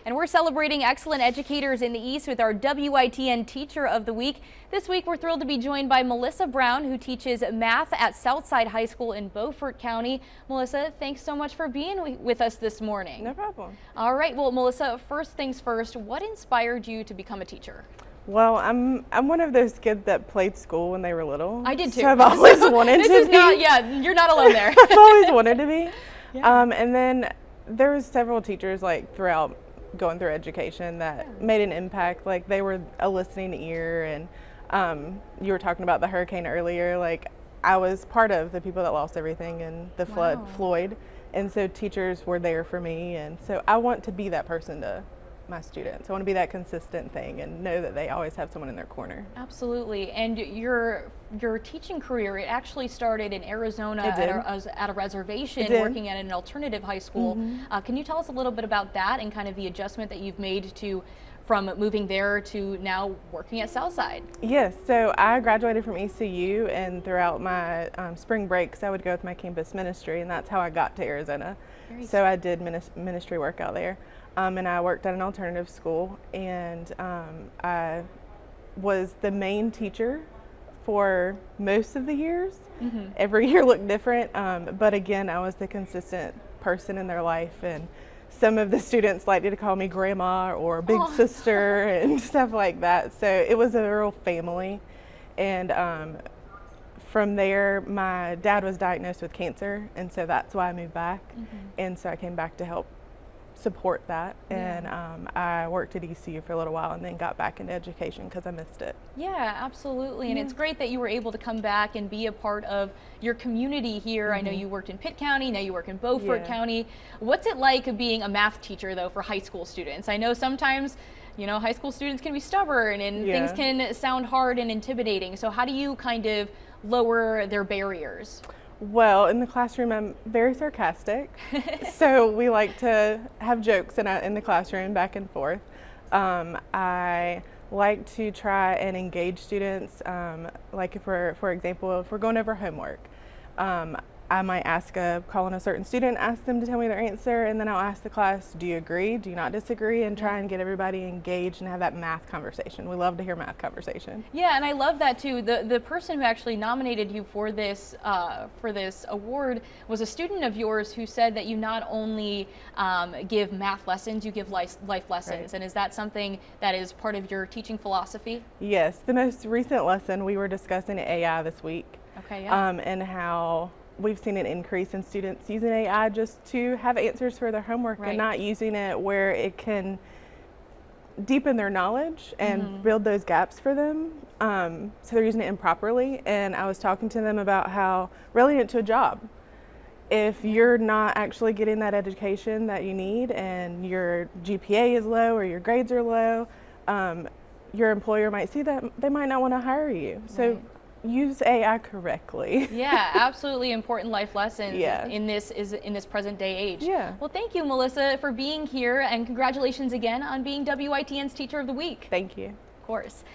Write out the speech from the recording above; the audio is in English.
And we're celebrating excellent educators in the East with our WITN Teacher of the Week. This week, we're thrilled to be joined by Melissa Brown, who teaches math at Southside High School in Beaufort County. Melissa, thanks so much for being with us this morning. No problem. All right, well, Melissa, first things first, what inspired you to become a teacher? Well, I'm one of those kids that played school when they were little. I did too. So I've always wanted to be. Yeah, you're not alone there. I've always wanted to be. Yeah. And then there was several teachers like throughout going through education that made an impact. Like they were a listening ear, and you were talking about the hurricane earlier. Like I was part of the people that lost everything in the flood, Floyd, and so teachers were there for me, and so I want to be that person to my students. I want to be that consistent thing and know that they always have someone in their corner. Absolutely. And your teaching career, it actually started in Arizona at a reservation working at an alternative high school. Can you tell us a little bit about that and kind of the adjustment that you've made from moving there to now working at Southside? Yes, so I graduated from ECU, and throughout my spring breaks I would go with my campus ministry, and that's how I got to Arizona. So I did ministry work out there. And I worked at an alternative school, and I was the main teacher for most of the years. Every year looked different, but again, I was the consistent person in their life, and some of the students liked to call me grandma or big sister and stuff like that. So it was a real family. And from there, my dad was diagnosed with cancer, and so that's why I moved back. And so I came back to help support that, and I worked at ECU for a little while and then got back into education because I missed it. Yeah, absolutely. And it's great that you were able to come back and be a part of your community here. I know you worked in Pitt County, now you work in Beaufort County. What's it like being a math teacher though for high school students? I know sometimes, you know, high school students can be stubborn and things can sound hard and intimidating. So how do you kind of lower their barriers? Well, in the classroom, I'm very sarcastic, so we like to have jokes in the classroom back and forth. I like to try and engage students, like for example, if we're going over homework, I might call on a certain student, ask them to tell me their answer, and then I'll ask the class, do you agree, do you not disagree, and try and get everybody engaged and have that math conversation. We love to hear math conversation. Yeah, and I love that too. The person who actually nominated you for this award was a student of yours who said that you not only give math lessons, you give life lessons. And is that something that is part of your teaching philosophy? Yes, the most recent lesson we were discussing AI this week. Okay, and how we've seen an increase in students using AI just to have answers for their homework and not using it where it can deepen their knowledge and build those gaps for them. So they're using it improperly. And I was talking to them about how relevant to a job. If you're not actually getting that education that you need and your GPA is low or your grades are low, your employer might see that, they might not want to hire you. So use AI correctly. Yeah, absolutely important life lessons in this present day age. Yeah. Well, thank you, Melissa, for being here, and congratulations again on being WITN's Teacher of the Week. Thank you. Of course.